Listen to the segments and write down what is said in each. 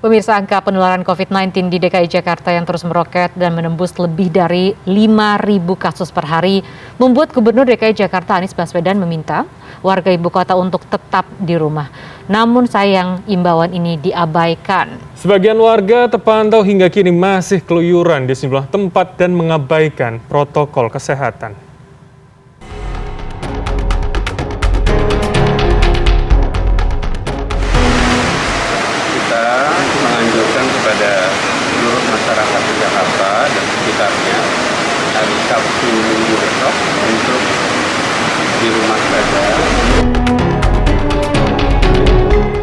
Pemirsa, angka penularan COVID-19 di DKI Jakarta yang terus meroket dan menembus lebih dari 5.000 kasus per hari membuat Gubernur DKI Jakarta Anies Baswedan meminta warga ibu kota untuk tetap di rumah. Namun sayang imbauan ini diabaikan. Sebagian warga terpantau hingga kini masih keluyuran di sejumlah tempat dan mengabaikan protokol kesehatan. Menganjurkan kepada seluruh masyarakat di Jakarta dan sekitarnya hari Sabtu Minggu besok untuk di rumah saja.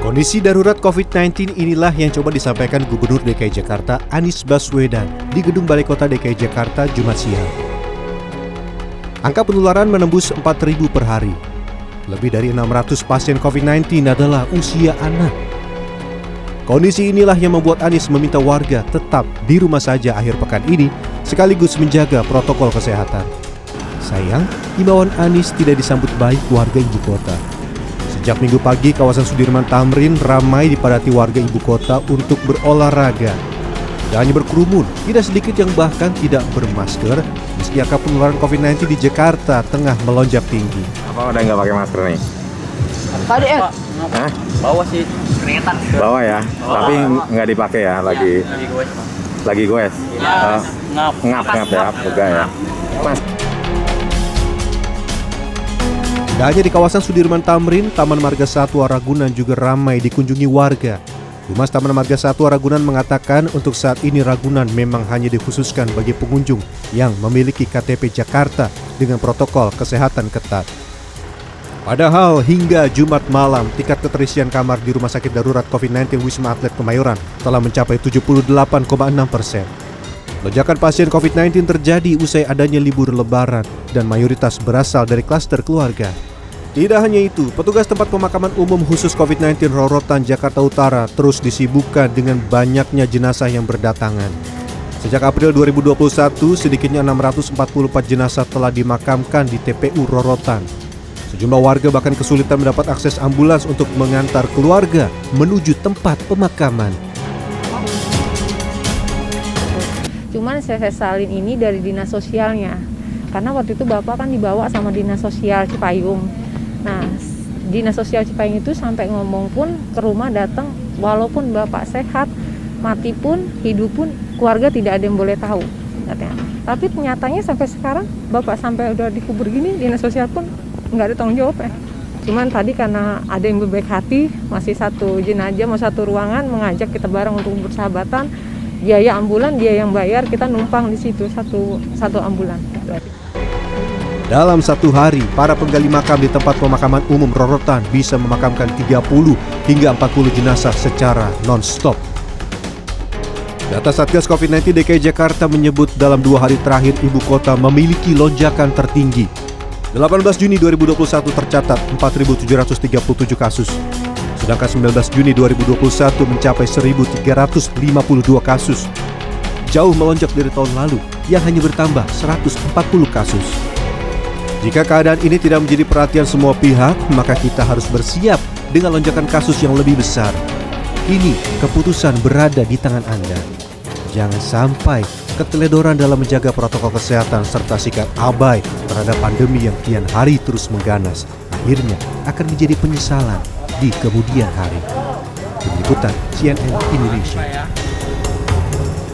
Kondisi darurat COVID-19 inilah yang coba disampaikan Gubernur DKI Jakarta Anies Baswedan di Gedung Balai Kota DKI Jakarta Jumat siang. Angka penularan menembus 4.000 per hari. Lebih dari 600 pasien COVID-19 adalah usia anak. Kondisi inilah yang membuat Anies meminta warga tetap di rumah saja akhir pekan ini sekaligus menjaga protokol kesehatan. Sayang, imbauan Anies tidak disambut baik warga ibu kota. Sejak Minggu pagi, kawasan Sudirman Tamrin ramai dipadati warga ibu kota untuk berolahraga. Tidak hanya berkerumun, tidak sedikit yang bahkan tidak bermasker meski angka penularan COVID-19 di Jakarta tengah melonjak tinggi. Apa udah nggak pakai masker nih? Tadi Hah? bawa sih keringetan. Bawa ya, tapi nggak dipakai ya lagi. Lagi goes. Ngap ya, juga ya. Mas. Tak hanya di kawasan Sudirman Tamrin, Taman Marga Satwa Ragunan juga ramai dikunjungi warga. Humas Taman Marga Satwa Ragunan mengatakan untuk saat ini Ragunan memang hanya dikhususkan bagi pengunjung yang memiliki KTP Jakarta dengan protokol kesehatan ketat. Padahal hingga Jumat malam, tingkat keterisian kamar di Rumah Sakit Darurat COVID-19 Wisma Atlet Kemayoran telah mencapai 78,6%. Lonjakan pasien COVID-19 terjadi usai adanya libur lebaran dan mayoritas berasal dari klaster keluarga. Tidak hanya itu, petugas tempat pemakaman umum khusus COVID-19 Rorotan Jakarta Utara terus disibukkan dengan banyaknya jenazah yang berdatangan. Sejak April 2021, sedikitnya 644 jenazah telah dimakamkan di TPU Rorotan. Sejumlah warga bahkan kesulitan mendapat akses ambulans untuk mengantar keluarga menuju tempat pemakaman. Cuman saya salin ini dari dinas sosialnya, karena waktu itu Bapak kan dibawa sama dinas sosial Cipayung. Nah, dinas sosial Cipayung itu sampai ngomong pun ke rumah datang, walaupun Bapak sehat, mati pun, hidup pun, keluarga tidak ada yang boleh tahu. Katanya. Tapi nyatanya sampai sekarang Bapak sampai udah dikubur gini, dinas sosial pun nggak ada tanggung jawab ya. Cuman tadi karena ada yang berbaik hati, masih satu jenazah, mau satu ruangan, mengajak kita bareng untuk bersahabatan. Biaya ambulan dia yang bayar, kita numpang di situ satu ambulan. Dalam satu hari, para penggali makam di tempat pemakaman umum Rorotan bisa memakamkan 30 hingga 40 jenazah secara non-stop. Data Satgas COVID-19 DKI Jakarta menyebut dalam 2 hari terakhir ibu kota memiliki lonjakan tertinggi. 18 Juni 2021 tercatat 4.737 kasus. Sedangkan 19 Juni 2021 mencapai 1.352 kasus. Jauh melonjak dari tahun lalu yang hanya bertambah 140 kasus. Jika keadaan ini tidak menjadi perhatian semua pihak, maka kita harus bersiap dengan lonjakan kasus yang lebih besar. Kini keputusan berada di tangan Anda. Jangan sampai keteledoran dalam menjaga protokol kesehatan serta sikap abai terhadap pandemi yang kian hari terus mengganas akhirnya akan menjadi penyesalan di kemudian hari. Tim Liputan CNN Indonesia.